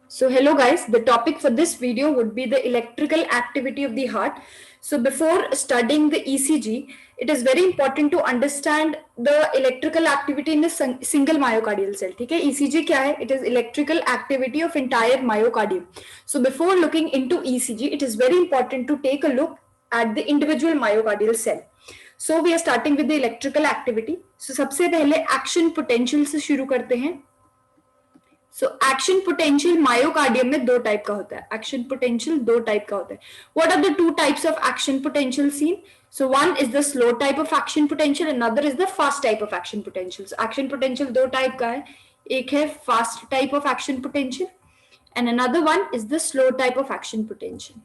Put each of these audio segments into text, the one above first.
So hello guys, the topic for this video would be the electrical activity of the heart. So before studying the ECG, it is very important to understand the electrical activity in a single myocardial cell. ठीक है, ECG क्या है? It is electrical activity of entire myocardium. So before looking into ECG, it is very important to take a look at the individual myocardial cell. So we are starting with the electrical activity. So सबसे पहले action potential से शुरू करते हैं. So action potential myocardium में दो type का होता है. एक्शन पोटेंशियल दो टाइप का होता है. What are the two types of action potential seen? So one is the slow type of action potential, another is the fast type of action potential. Action potential दो type का है, एक है fast type of action potential and another one is the slow type of action potential.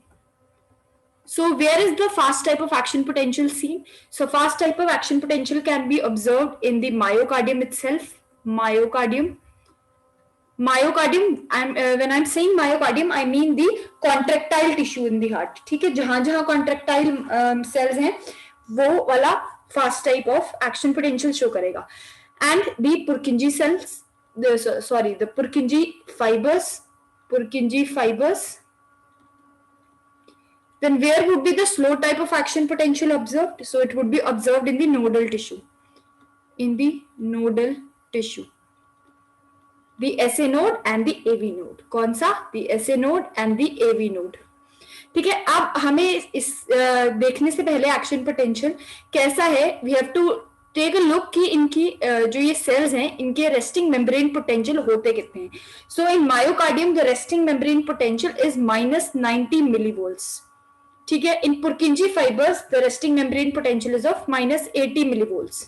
So where is the fast type of action potential seen? So fast type of action potential can be observed in the myocardium itself. When I'm saying myocardium, I mean the contractile tissue in the heart. ठीक है, जहां जहां contractile cells हैं वो वाला fast type of action potential show करेगा. And the Purkinje cells, the Purkinje fibers. Then where would be the slow type of action potential observed? So it would be observed in the nodal tissue. In the nodal tissue. The SA node and the AV node. कौन सा? The SA node and the AV node. ठीक है, अब हमें इस देखने से पहले एक्शन पोटेंशियल कैसा है, we have to take a look कि इनकी जो ये सेल्स हैं इनके रेस्टिंग मेम्ब्रेन पोटेंशियल होते कितने हैं. So in myocardium the resting membrane potential is -90 millivolts. ठीक है, in Purkinje fibres the resting membrane potential is of -80 millivolts.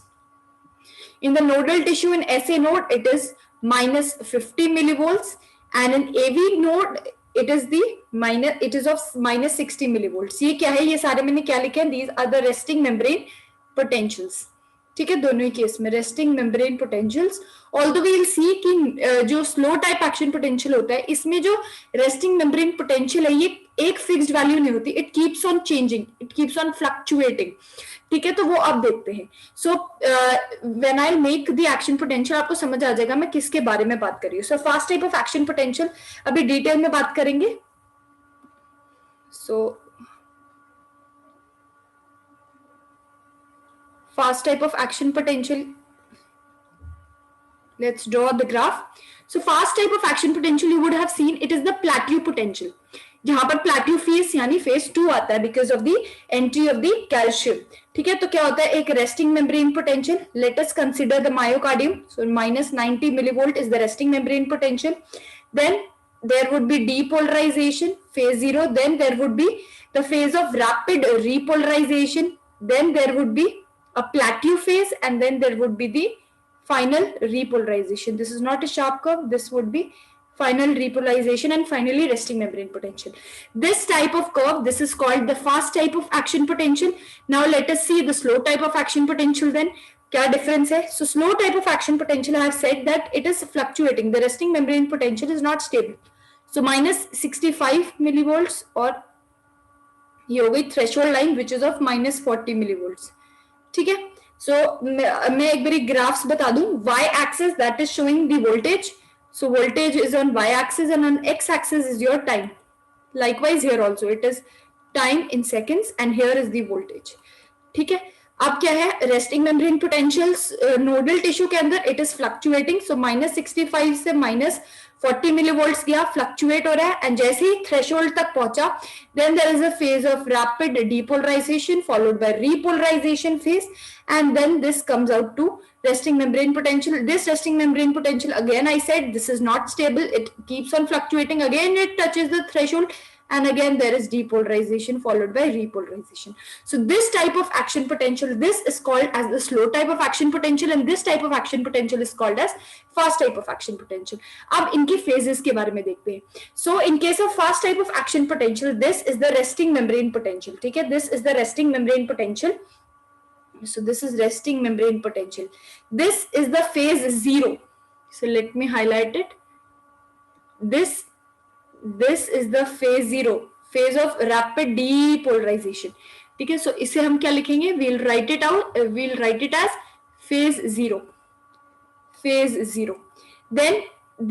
In the nodal tissue in SA node it is -50 millivolts, and in AV node it is of -60 millivolts. ये क्या है? ये सारे मैंने क्या लिखे हैं? These are the resting membrane potentials. ठीक है, दोनों ही केस में resting membrane potentials. Although we will see कि जो स्लो टाइप एक्शन पोटेंशियल होता है इसमें जो रेस्टिंग मेम्ब्रेन पोटेंशियल है ये एक फिक्स्ड वैल्यू नहीं होती. It keeps on changing, it keeps on fluctuating. ठीक है, तो वो अब देखते हैं. So when I make the action potential आपको समझ आ जाएगा मैं किसके बारे में बात कर रही हूँ. So fast type of action potential अभी डिटेल में बात करेंगे. सो fast type of action potential, let's draw the graph. So fast type of action potential you would have seen it is the plateau potential, जहां पर plateau phase यानी phase 2 आता है because of the entry of the calcium. ठीक है, तो क्या होता है? एक resting membrane potential. Let us consider the myocardium. So -90 millivolt is the resting membrane potential. Then there would be depolarization, phase 0. Then there would be the phase of rapid repolarization. Then there would be a plateau phase, and then there would be the final repolarization. This is not a sharp curve. This would be final repolarization and finally resting membrane potential. This type of curve, this is called the fast type of action potential. Now let us see the slow type of action potential. Then क्या difference है? So slow type of action potential, I have said that it is fluctuating. The resting membrane potential is not stable. So -65 millivolts, और ये हो गई threshold line which is of -40 millivolts. ठीक है, सो मैं एक बार ग्राफ्स बता दूं. Y axis that is showing the voltage. So voltage is on Y axis and on X axis is your time. Likewise here also it is time in seconds and here is the voltage. ठीक है, अब क्या है? Resting membrane potentials nodal tissue के अंदर it is fluctuating. सो -65 से -40 मिलीवोल्ट्स गया, fluctuate हो रहा है, एंड जैसे ही थ्रेशोल्ड तक पहुंचा then there is a phase of rapid depolarization followed by repolarization phase, and then this comes out to resting membrane potential. This resting membrane potential, again I said this is not stable, it keeps on fluctuating. Again it touches the threshold and again there is depolarization followed by repolarization. So this type of action potential, this is called as the slow type of action potential, and this type of action potential is called as fast type of action potential. अब इनकी phases के बारे में देखते हैं. So in case of fast type of action potential, this is the resting membrane potential. ठीक है, this is the resting membrane potential. So this is resting membrane potential. This is the phase 0. So let me highlight it. This is the phase 0, phase of rapid depolarization. ठीक है, so इसे हम क्या लिखेंगे? We'll write it as phase 0. Phase 0. Then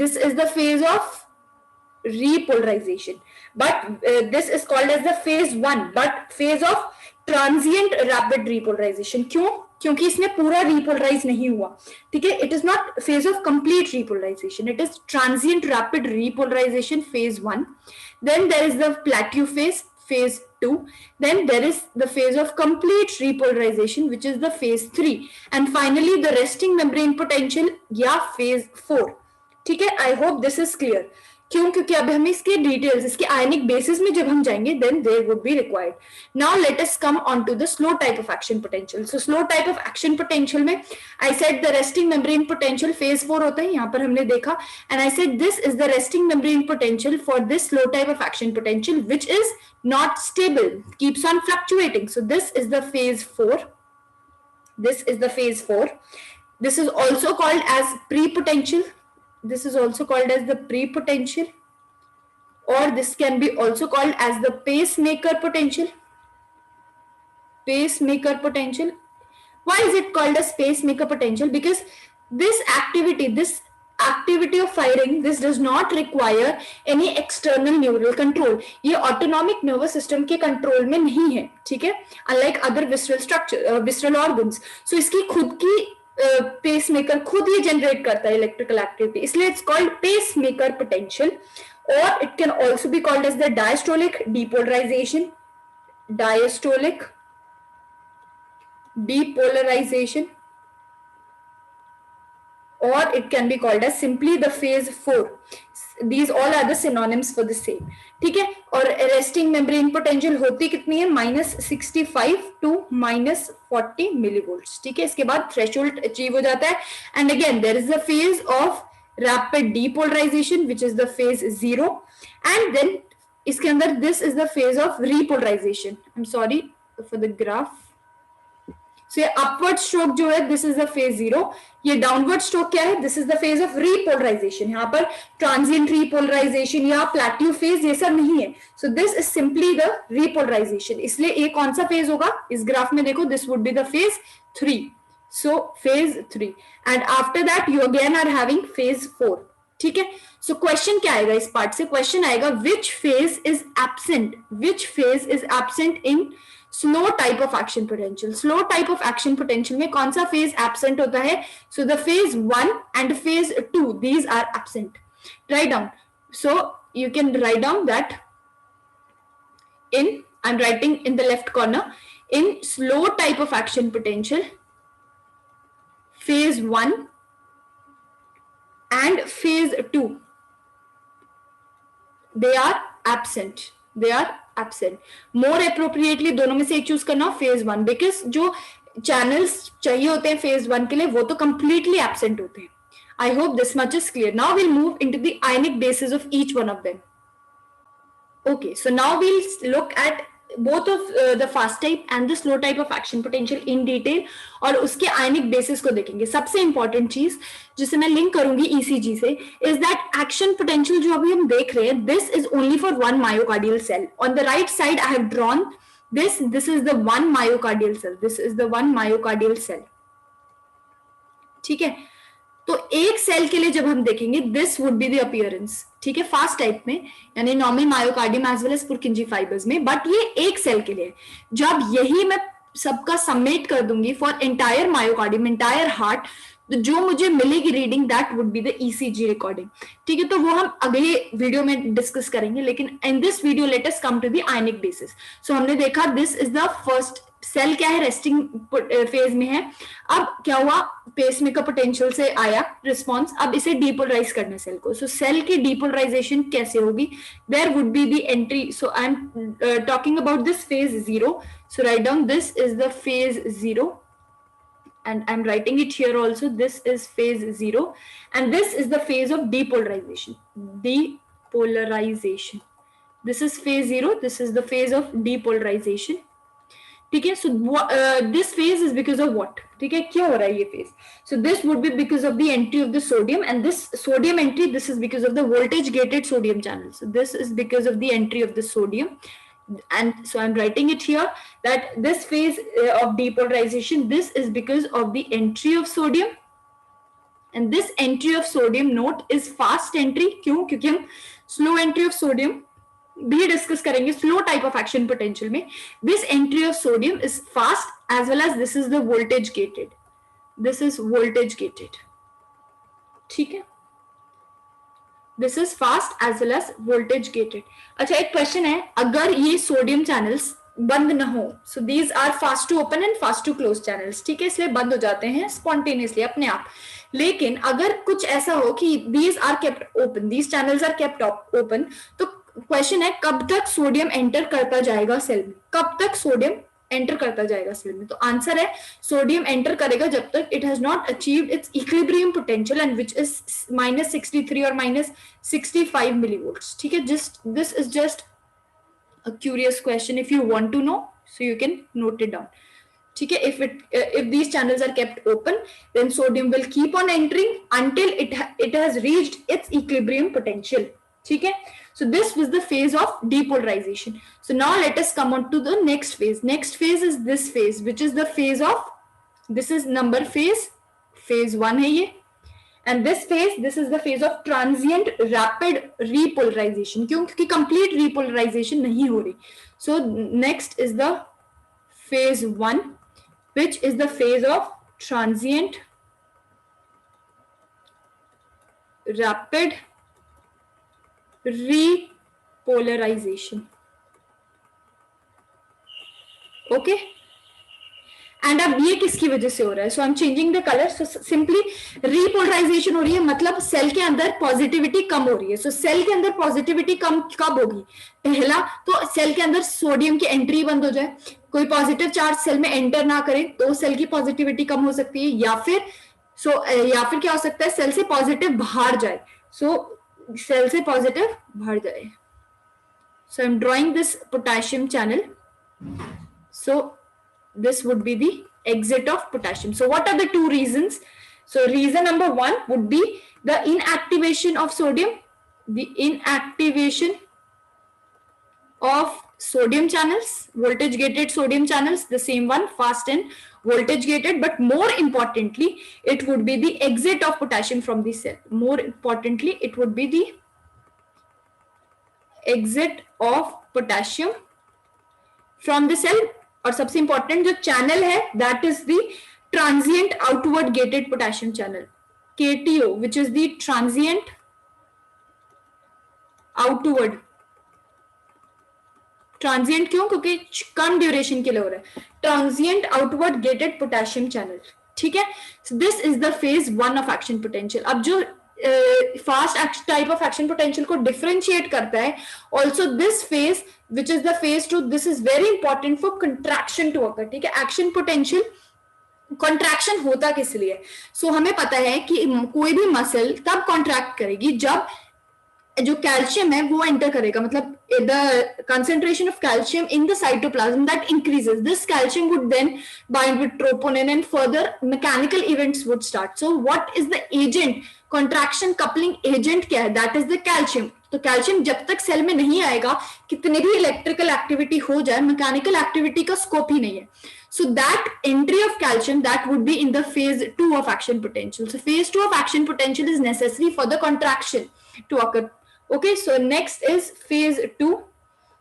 this is the phase of repolarization, but this is called as the phase 1, but phase of transient rapid repolarization. क्यों? क्योंकि इसमें पूरा रिपोलराइज नहीं हुआ. ठीक है, it is not phase of complete repolarization, it is transient rapid repolarization phase 1. Then there is the plateau phase 2. Then there is the phase of complete repolarization, which is the phase 3. And finally the resting membrane potential या phase 4. ठीक है, I hope this is clear. क्यों? क्योंकि अब हम इसके details, इसके आयनिक basis में जब हम जाएंगे, then there would be required. Now let us come on to the slow type of action potential. So slow type of action potential में I said the resting membrane potential phase 4 होता है, यहाँ पर हमने देखा. And I said this is the resting membrane potential for this slow type of action potential which is not stable, keeps on fluctuating. So this is the phase 4. This is the phase 4. This is also called as pre-potential. This is also called as the pre-potential, or this can be also called as the pacemaker potential. Pacemaker potential. Why is it called as pacemaker potential? Because this activity of firing, this does not require any external neural control. ये autonomic nervous system के control में नहीं है. ठीक है, unlike other visceral organs. So इसकी खुद की pacemaker खुद ही generate करता है electrical activity, इसलिए it's called pacemaker potential. Or it can also be called as the diastolic depolarization. Diastolic depolarization. Or it can be called as simply the phase 4. These all are the synonyms for the same. ठीक है, और resting membrane potential होती कितनी है? -65 to -40 millivolts. ठीक है, इसके बाद threshold achieve हो जाता है. And again there is the phase of rapid depolarization which is the phase 0. And then इसके अंदर this is the phase of repolarization. I'm sorry for the graph. So ये upward stroke जो है, this is the phase 0. ये downward stroke क्या है? This is the phase of repolarization. यहाँ पर transient repolarization या plateau phase ये सब नहीं है. So this is simply the repolarization. इसलिए ये कौन सा phase होगा? इस ग्राफ में देखो, this would be the phase 3. So phase 3. And after that you again are having phase 4. ठीक है, so question क्या आएगा इस पार्ट से? Question आएगा which phase is absent? Which phase is absent in slow type of action potential? Slow type of action potential में कौन सा फेज एब्सेंट होता है? So the phase 1 and phase 2, these are absent. Right down. So you can write down that in, I'm writing in the left corner, in slow type of action potential, phase 1 and phase 2, they are absent. They are absent. More appropriately दोनों में से एक choose करना, phase 1, because जो channels चाहिए होते हैं phase 1 के लिए वो तो completely absent होते हैं. I hope this much is clear. Now we'll move into the ionic basis of each one of them. Okay, so now we'll look at both of the fast type and the slow type of action potential in detail और उसके ionic basis को देखेंगे. सबसे important चीज जिसे मैं link करूंगी ECG से is that action potential जो अभी हम देख रहे हैं, this is only for one myocardial cell. On the right side I have drawn this is the one myocardial cell. This is the one myocardial cell. ठीक है, तो एक सेल के लिए जब हम देखेंगे this would be the appearance. ठीक है, फास्ट टाइप में यानी normal myocardium as well as Purkinje fibres में, बट ये एक सेल के लिए. जब यही मैं सबका सबमिट कर दूंगी for entire myocardium, entire heart, तो जो मुझे मिलेगी reading that would be the ECG recording. ठीक है, तो वो हम अगले वीडियो में डिस्कस करेंगे, लेकिन in this video let us come to the ionic basis. So हमने देखा this is the first cell क्या है, रेस्टिंग फेज में है. अब क्या हुआ, पेसमेकर पोटेंशियल से आया रिस्पॉन्स, अब इसे डीपोलराइज करना सेल को. सो सेल की डीपोलराइजेशन कैसे होगी? There would be the entry. So I am talking about this phase 0. So write down this is the phase 0 and I'm writing it here also. This is phase 0 and this is the phase of depolarization. Depolarization. This is phase 0. This is the phase of depolarization. ठीक है, so this phase is because of what? ठीक है, क्यों हो रहा है ये phase? So this would be because of the entry of the sodium, and this sodium entry, this is because of the voltage gated sodium channel. So this is because of the entry of the sodium. And so I'm writing it here that this phase of depolarization, this is because of the entry of sodium, and this entry of sodium note is fast entry. क्यों? क्योंकि हम slow entry of sodium भी discuss करेंगे slow type of action potential में. This entry of sodium is fast as well as this is the voltage gated. This is voltage gated. ठीक है, this is fast as well as voltage gated. अच्छा, एक question है, अगर ये sodium channels बंद ना हो, so these are fast to open and fast to close channels. ठीक है, इसलिए बंद हो जाते हैं स्पॉन्टेनियसली अपने आप. लेकिन अगर कुछ ऐसा हो कि these are kept open, these channels are kept open, तो क्वेश्चन है कब तक सोडियम एंटर करता जाएगा सेल में, कब तक सोडियम एंटर करता जाएगा सेल में. तो आंसर है सोडियम एंटर करेगा जब तक it has not achieved it's equilibrium potential and which is -63 और -65 मिलीवोल्ट्स. ठीक है, just this is just a curious question if you want to know, so you can note it down. ठीक है, if these channels are kept open, then sodium will keep on entering until it has reached its equilibrium potential. ठीक है, so this was the phase of depolarization. So now let us come on to the next phase. Next phase is this phase, which is the phase of, this is number phase 1 है ये. And this is the phase of transient rapid repolarization. क्यों? क्योंकि complete repolarization नहीं हो रही. So next is the phase 1, which is the phase of transient rapid repolarization. Okay. And अब ये किसकी वजह से हो रहा है? So I am changing the colour. So simply repolarisation हो रही है, मतलब सेल के अंदर पॉजिटिविटी कम हो रही है. सो सेल के अंदर पॉजिटिविटी कम कब होगी? पहला तो सेल के अंदर सोडियम की एंट्री बंद हो जाए, कोई पॉजिटिव चार्ज सेल में एंटर ना करे तो सेल की पॉजिटिविटी कम हो सकती है, या फिर क्या हो सकता है, सेल से पॉजिटिव बाहर जाए. सो सेल से पॉजिटिव बाहर जाए. So I am drawing this potassium channel. So this would be the exit of potassium. So what are the two reasons? So reason number 1 would be the inactivation of sodium, the inactivation of sodium channels, voltage gated sodium channels, the same one, fast and voltage gated. But more importantly, it would be the exit of potassium from the cell. More importantly, it would be the exit of potassium from the cell. और सबसे important जो channel है that is the transient outward gated potassium channel, KTO, which is the transient outward. Transient क्यों? क्योंकि कम duration के लिए हो रहा है. Transient outward gated potassium channel. ठीक है, सो this is the phase 1 of action potential. अब जो fast type of action potential को डिफरेंशिएट करता है, also this phase which is the phase 2, this is very important for contraction to occur. ठीक है, action potential contraction होता किस लिए? सो हमें पता है कि कोई भी मसल तब कॉन्ट्रैक्ट करेगी जब जो कैल्शियम है वो एंटर करेगा, मतलब the concentration of calcium in the cytoplasm that increases. This calcium would then bind with troponin and further mechanical events would start. So what is the agent? Contraction coupling agent क्या है? That is the calcium. तो calcium जब तक cell में नहीं आएगा, कितनी भी इलेक्ट्रिकल एक्टिविटी हो जाए, मैकेनिकल एक्टिविटी का स्कोप ही नहीं है. So that entry of calcium that would be in the phase 2 of action potential. So phase 2 of action potential is necessary for the contraction to occur. Okay, so next is phase 2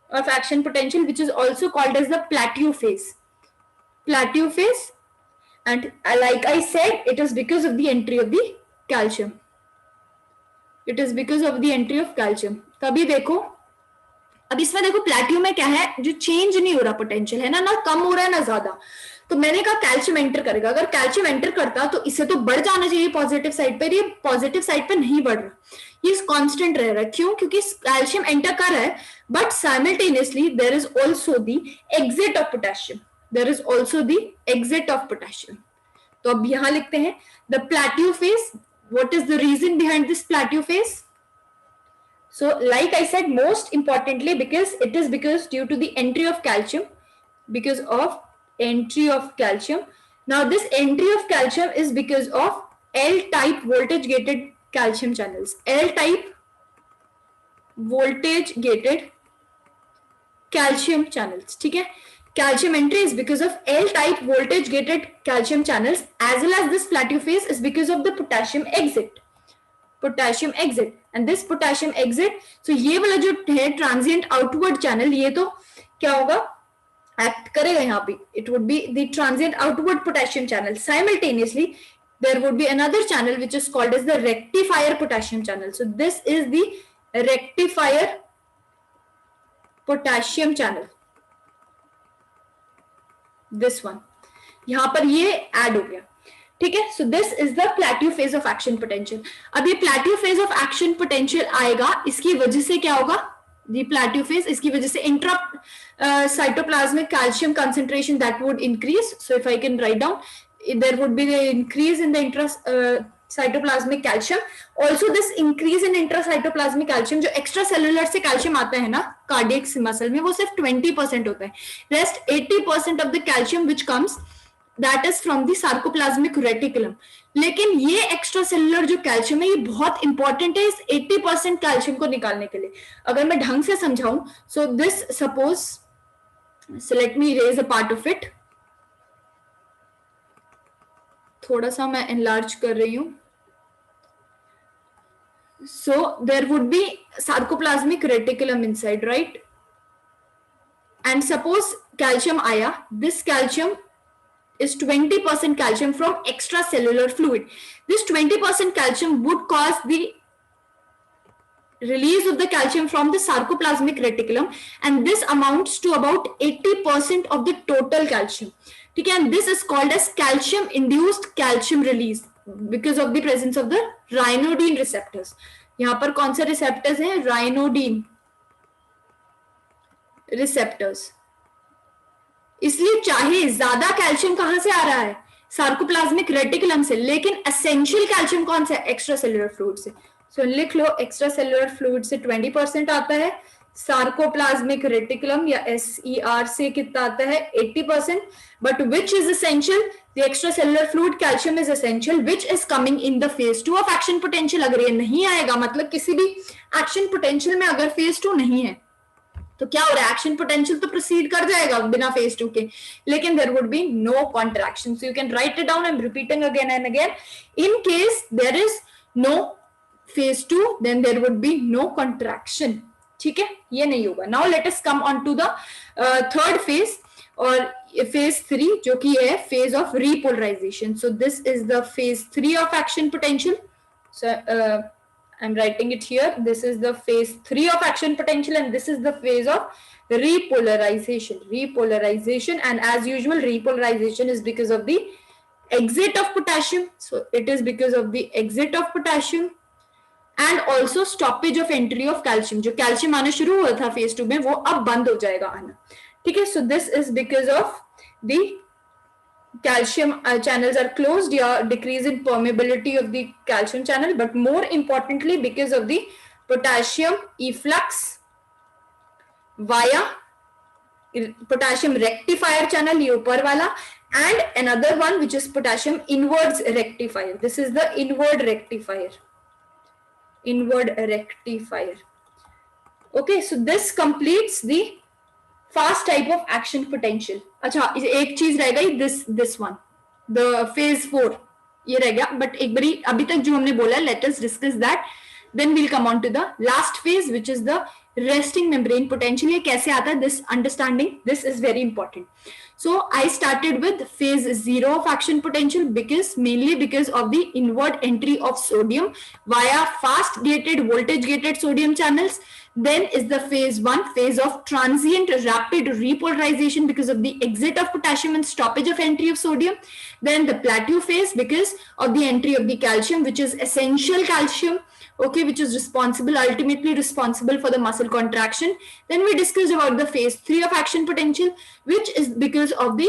of action potential, which is also called as the plateau phase. Plateau phase, and like I said, it is because of the entry of the calcium. It is because of the entry of calcium. तभी देखो, अब इसमें देखो plateau में क्या है, जो change नहीं हो रहा पोटेंशियल है ना कम हो रहा है ना ज्यादा. तो मैंने कहा कैल्शियम एंटर करेगा. अगर कैल्शियम एंटर करता तो इससे तो बढ़ जाना चाहिए पॉजिटिव साइड पर, ये पॉजिटिव साइड पर नहीं बढ़ रहा, ये कांस्टेंट रह रहा है. क्यों? क्योंकि कैल्शियम एंटर कर रहा है, but simultaneously there is also the exit of potassium. There is also the exit of potassium. तो अब यहां लिखते हैं the plateau phase. What is the reason behind this plateau phase? So like I said, most importantly, because due to the entry of calcium, because of entry of calcium. Now this entry of calcium is because of L-type voltage gated calcium channels. L-type voltage gated calcium channels. ठीक है, calcium entry is because of L-type voltage gated calcium channels, as well as this plateau phase is because of the potassium exit. Potassium exit and this potassium exit, so ये वाला जो है transient outward channel, ये तो क्या होगा, act करेगा यहाँ पे, it would be the transient outward potassium channel. Simultaneously there would be another channel which is called as the rectifier potassium channel. So this is the rectifier potassium channel, this one, यहां पर ये add हो गया. ठीक है, सो this is the plateau phase of action potential. अब ये plateau phase of action potential आएगा, इसकी वजह से क्या होगा, द प्लेट्यू फेज, इसकी वजह से intra cytoplasmic calcium concentration that would increase. So if I can write down, there would be the increase in the intracytoplasmic calcium. Also this increase in intracytoplasmic calcium, जो extracellular से calcium आता है ना cardiac muscle में, वो सिर्फ 20% होता है. Rest 80% of the calcium which comes, that is from the sarcoplasmic reticulum. लेकिन ये extracellular जो calcium है, ये बहुत important है इस 80% calcium को निकालने के लिए. अगर मैं ढंग से समझाऊं, so this suppose, so let me erase a part of it. थोड़ा सा मैं enlarge कर रही हूँ. So there would be sarcoplasmic reticulum inside, right? And suppose calcium आया, this calcium is 20% calcium from extracellular fluid. This 20% calcium would cause the release of the calcium from the sarcoplasmic reticulum, and this amounts to about 80% of the total calcium. ठीक है, and this is called as calcium induced calcium release because of the presence of the ryanodine receptors. यहाँ पर कौन से receptors हैं, ryanodine receptors. इसलिए चाहे ज्यादा कैल्शियम कहां से आ रहा है, सार्कोप्लाज्मिक रेटिकुलम से, लेकिन एसेंशियल कैल्शियम कौन सा है, एक्स्ट्रासेल्युलर फ्लूइड से. सो लिख लो, एक्स्ट्रासेल्युलर फ्लूइड से 20% आता है, सार्कोप्लाज्मिक रेटिकुलम या SER से कितना आता है, 80%. But which is essential, the extracellular fluid calcium is essential, which is coming in the phase 2 of action potential. अगर ये नहीं आएगा, मतलब किसी भी एक्शन पोटेंशियल में अगर फेज 2 नहीं है, तो क्या हो रहा है, एक्शन पोटेंशियल तो प्रोसीड कर जाएगा बिना फेज 2 के, लेकिन there would be no contraction. So you can write it down, I am repeating again and again. In case there is no phase 2, then there would be no contraction. ठीक है, ये नहीं होगा. Now let us come on to the third phase, और phase 3 जो कि है phase of repolarization. So this is the phase 3 of action potential. So I'm writing it here. This is the phase 3 of action potential, and this is the phase of repolarization. Repolarization, and as usual, repolarization is because of the exit of potassium. So it is because of the exit of potassium, and also stoppage of entry of calcium. जो calcium आना शुरू हुआ था phase 2 में, वो अब बंद हो जाएगा आना. ठीक है, so this is because of the calcium channels are closed, या decrease in permeability of the calcium channel, but more importantly because of the potassium efflux via potassium rectifier channel, ये ऊपर वाला, and another one which is potassium inwards rectifier. This is the inward rectifier. Inward rectifier. Okay, so this completes the fast type of action potential. अच्छा, एक चीज रह गई, this one, the phase 4, ये रह गया. बट एक बारी अभी तक जो हमने बोला, let us discuss that, then we'll come on to the last phase which is the resting membrane potential. ये कैसे आता है, this understanding, this is very important. So I started with phase 0 of action potential mainly because of the inward entry of sodium via fast gated, voltage gated sodium channels. Then is the phase 1, phase of transient rapid repolarization because of the exit of potassium and stoppage of entry of sodium. Then the plateau phase because of the entry of the calcium, which is essential calcium, okay, which is ultimately responsible for the muscle contraction. Then we discussed about the phase 3 of action potential, which is because of the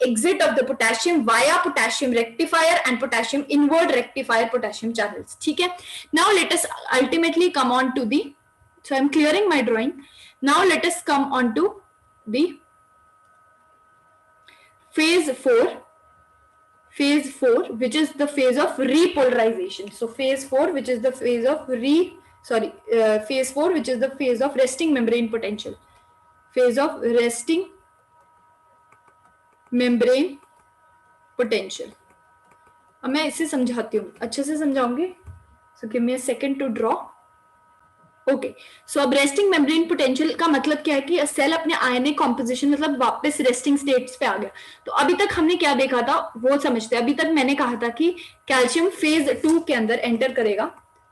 exit of the potassium via potassium rectifier and potassium inward rectifier potassium channels. ठीक है, now let us ultimately come on to the, so I'm clearing my drawing. Now let us come on to the phase 4, which is the phase of repolarization. So phase 4, which is the phase of phase 4, which is the phase of resting membrane potential. Phase of resting membrane potential. अब मैं इसे समझाती हूँ, अच्छे से समझाऊंगी. So give me a second to draw. Okay, so अब resting membrane potential का मतलब क्या है कि सेल अपने आयनिक कॉम्पोजिशन मतलब वापस रेस्टिंग स्टेट्स पे आ गया। तो अभी तक हमने क्या देखा था वो समझते हैं। अभी तक मैंने कहा था कि कैल्शियम फेज 2 के अंदर एंटर करेगा,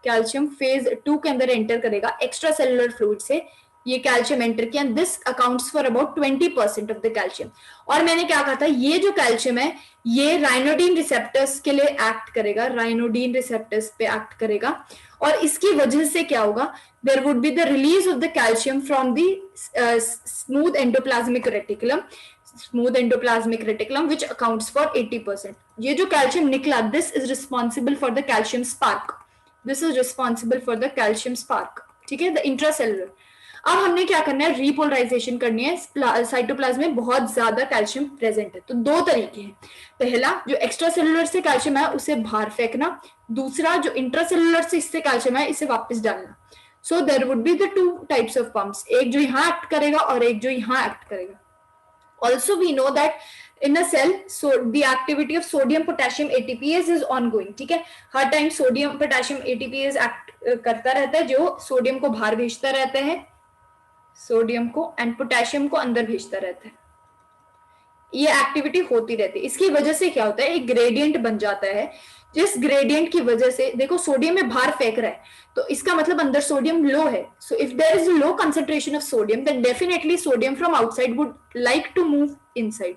कैल्शियम फेज 2 के अंदर एंटर करेगा एक्स्ट्रा सेलुलर फ्लूइड से, ये कैल्शियम एंटर किया, this accounts for about 20% of the calcium. और मैंने क्या कहा था, ये जो कैल्शियम है ये राइनोडिन रिसेप्टर्स के लिए एक्ट करेगा, राइनोडिन रिसेप्टर्स पे एक्ट करेगा, और इसकी वजह से क्या होगा, there would be the release of the calcium from the smooth endoplasmic reticulum, smooth endoplasmic reticulum which accounts for 80%. ये जो calcium निकला, this is responsible for the calcium spark, this is responsible for the calcium spark, ठीक है, the intracellular। अब हमने क्या करना है, रिपोलराइजेशन करनी है, साइटोप्लाज्म में बहुत ज्यादा कैल्शियम प्रेजेंट है। तो दो तरीके हैं, पहला जो एक्स्ट्रा सेलुलर से कैल्शियम है उसे बाहर फेंकना, दूसरा जो इंट्रासेलुलर से इससे कैल्शियम है इसे वापस डालना। So there would be the two types of pumps, एक जो यहाँ एक्ट करेगा और एक जो यहाँ एक्ट करेगा। Also we know that in a cell, so the activity of sodium potassium ATPase is ongoing, ठीक है, हर time sodium potassium ATPase act करता रहता है, जो सोडियम को बाहर भेजता रहता है, सोडियम को एंड पोटेशियम को अंदर भेजता रहता है, ये एक्टिविटी होती रहती है। इसकी वजह से क्या होता है, एक ग्रेडियंट बन जाता है, जिस ग्रेडियंट की वजह से देखो सोडियम में बाहर फेंक रहा है तो इसका मतलब अंदर सोडियम लो है। So if there is low concentration of sodium then definitely sodium from outside would like to move inside.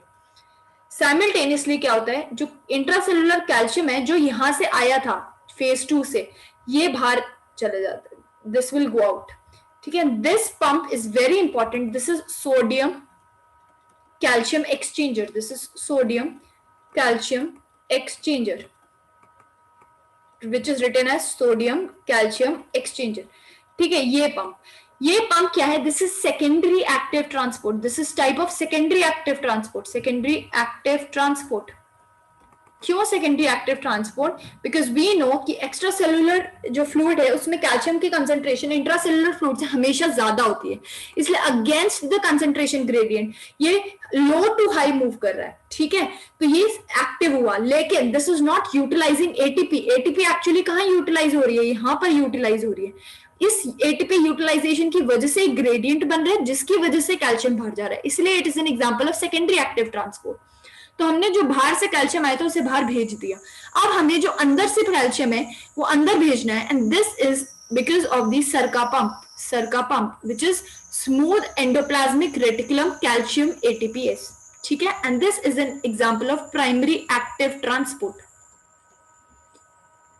Simultaneously क्या होता है, जो इंट्रासेलुलर कैल्शियम है जो यहां से आया था फेज 2 से, ये बाहर चले जाता है, दिस विल गो आउट, ठीक है। This pump is very important, this is sodium calcium exchanger, this is sodium calcium exchanger which is written as sodium calcium exchanger, ठीक है। ये पंप क्या है, this is secondary active transport, this is type of secondary active transport, secondary active transport. क्यों secondary active transport, because we know कि extracellular जो fluid है उसमें कैल्शियम की कंसंट्रेशन इंट्रासेलुलर फ्लूइड से हमेशा ज्यादा होती है, इसलिए अगेंस्ट द कंसंट्रेशन ग्रेडियंट ये लो टू हाई मूव कर रहा है, ठीक है। तो ये एक्टिव हुआ, लेकिन this is not utilizing ATP, ATP actually कहाँ यूटिलाइज हो रही है, यहाँ पर यूटिलाइज हो रही है। इस एटीपी यूटिलाइजेशन की वजह से एक ग्रेडियंट बन रहा है जिसकी वजह से कैल्शियम बाहर जा रहा है, इसलिए it is an example of secondary active transport. तो हमने जो बाहर से कैल्शियम आया था उसे बाहर भेज दिया, अब हमें जो अंदर से कैल्शियम है वो अंदर भेजना है, and this is because of the SERCA pump which is smooth endoplasmic reticulum calcium ATPase, ठीक है। And this is an example of primary active transport,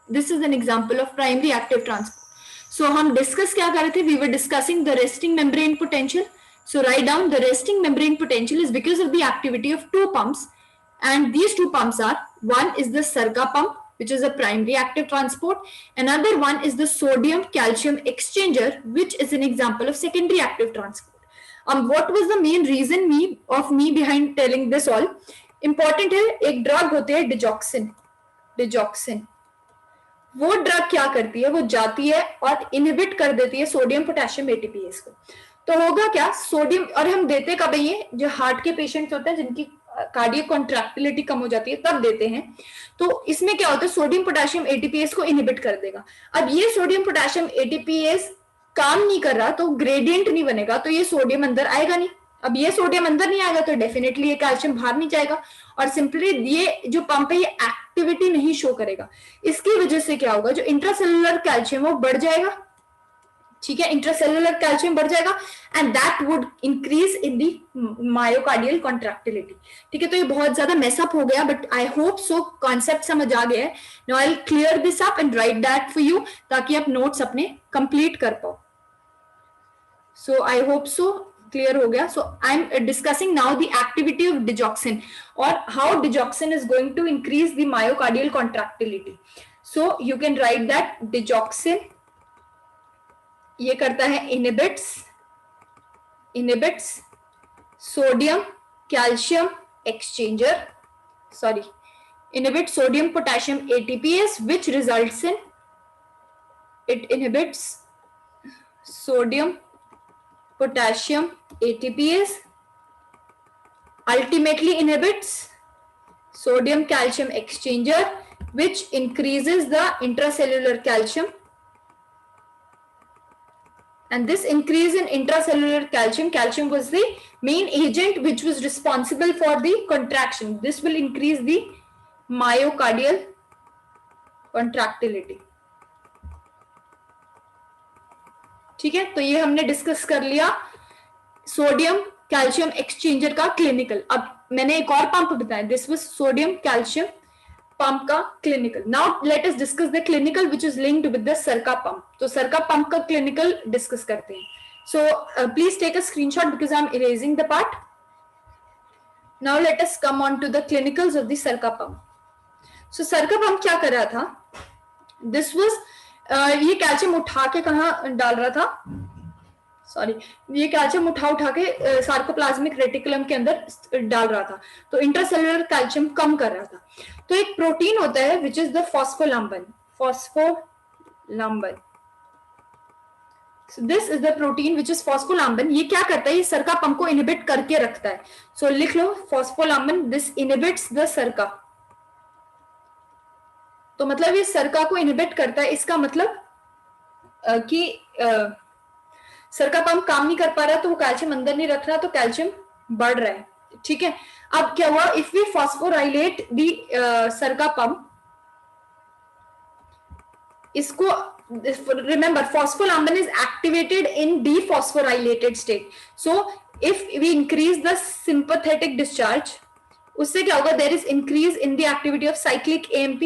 this is an example of primary active transport. So हम discuss क्या कर रहे थे, we were discussing the resting membrane potential. So write down the resting membrane potential is because of the activity of two pumps, and these two pumps are, one is the Sarka pump which is a primary active transport, another one is the sodium calcium exchanger which is an example of secondary active transport. What was the main reason of me behind telling this all? Important है, एक drug होती है digoxin, वो drug क्या करती है, वो जाती है और इनहिबिट कर देती है सोडियम पोटेशियम ATPase को। तो होगा क्या, सोडियम, और हम देते कब है, ये जो हार्ट के पेशेंट्स होते हैं जिनकी कार्डियक कॉन्ट्रैक्टिलिटी कम हो जाती है तब देते हैं। तो इसमें क्या होता है, सोडियम पोटेशियम ATPase को इनहिबिट कर देगा। अब ये सोडियम पोटेशियम ATPase काम नहीं कर रहा तो ग्रेडियंट नहीं बनेगा, तो ये सोडियम अंदर आएगा नहीं। अब ये सोडियम अंदर नहीं आएगा तो डेफिनेटली ये कैल्शियम बाहर नहीं जाएगा, और सिंपली ये जो पंप है ये एक्टिविटी नहीं शो करेगा। इसकी वजह से क्या होगा, जो इंट्रासेलुलर कैल्शियम वो बढ़ जाएगा, ठीक है, इंट्रासेलुलर कैल्शियम बढ़ जाएगा, and that would increase in the myocardial contractility, ठीक है। तो ये बहुत ज्यादा मेसअप हो गया, but I hope so concept समझ आ गया है। Now I will clear this up and right that for you, ताकि आप नोट्स अपने कंप्लीट कर पाओ। सो आई होप सो क्लियर हो गया। So I am discussing now the activity of digoxin और how digoxin is going to increase the myocardial contractility. So you can write that digoxin ये करता है inhibits sodium calcium exchanger, sorry, inhibits sodium potassium ATPase which results in, it inhibits sodium potassium ATPase, ultimately inhibits sodium calcium exchanger which increases the intracellular calcium And this increase in intracellular calcium was the main agent which was responsible for the contraction. This will increase the myocardial contractility. ठीक है, तो ये हमने discuss कर लिया sodium calcium exchanger का clinical. अब मैंने एक और पंप बताया, this was sodium calcium pump का clinical. Now let us discuss the clinical which is linked with the SERCA pump. तो सरका पंप का क्लिनिकल डिस्कस करते हैं. So please take a screenshot because I am erasing the part. Now let us come on to the clinicals of the SERCA pump. So SERCA pump क्या कर रहा था, this was ये calcium उठा के कहाँ डाल रहा था, सॉरी, ये कैल्शियम उठा के सार्कोप्लाज्मिक रेटिकुलम के अंदर डाल रहा था. तो इंट्रासेलुलर कैल्शियम कम कर रहा था. तो एक प्रोटीन होता है which is the phospholamban. Phospholamban, this is the protein which is phospholamban. ये क्या करता है, ये सरका पंप को इनहिबिट करके रखता है. सो लिख लो फॉस्फोलैम्बिन, दिस इनहिबिट्स द सरका. तो मतलब ये सरका को इनहिबिट करता है. इसका मतलब कि सरका पंप काम नहीं कर पा रहा तो वो कैल्शियम अंदर नहीं रख रहा, तो कैल्शियम बढ़ रहा है. ठीक है, अब क्या हुआ, इफ वी फॉस्फोराइलेट दी सरका पंप, इसको remember phospholamban is activated in dephosphorylated state. So if we increase the sympathetic discharge, उससे क्या होगा, there is increase in the activity of cyclic AMP,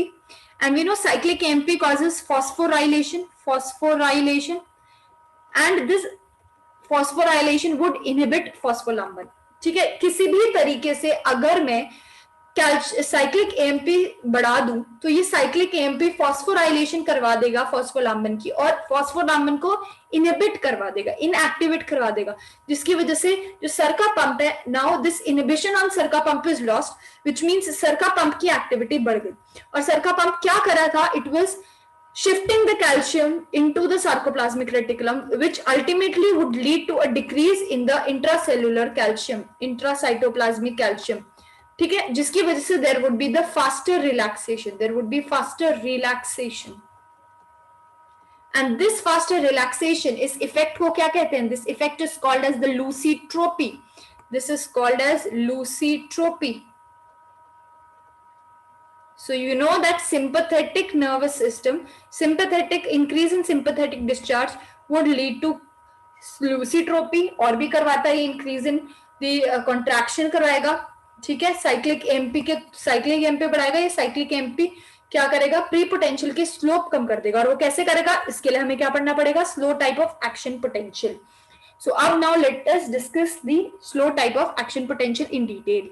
and we know cyclic AMP causes phosphorylation, and this phosphorylation would inhibit phospholamban. ठीक है, किसी भी तरीके से अगर मैं साइक्लिक एएमपी बढ़ा दूं तो ये साइक्लिक एएमपी फॉस्फोराइलेशन करवा देगा फॉस्फोलैम्बिन की, और फॉस्फोलैम्बिन को इनहिबिट करवा देगा, इनएक्टिवेट करवा देगा, जिसकी वजह से जो सरका पंप है, नाउ दिस इनहिबिशन ऑन सरका pump is lost, which means सरका पंप की एक्टिविटी बढ़ गई. और सरका पंप क्या कर रहा था, it was shifting the calcium into the sarcoplasmic reticulum, which ultimately would lead to a decrease in the intracellular calcium, intracytoplasmic calcium. ठीक है, जिसकी वजह से there would be the faster relaxation, there would be faster relaxation, and this faster relaxation इस effect को क्या कहते हैं, this effect is called as the lusitropy. This is called as lusitropy. So you know that sympathetic nervous system, sympathetic increase in sympathetic discharge would lead to lusitropy, और भी करवाता है, increase in the contraction करवाएगा. ठीक है, cyclic MP बढ़ाएगा, ये cyclic MP क्या करेगा, प्री पोटेंशियल की स्लोप कम कर देगा. और वो कैसे करेगा, इसके लिए हमें क्या पढ़ना पड़ेगा, slow type of action potential. So अब now let us discuss the slow type of action potential in detail.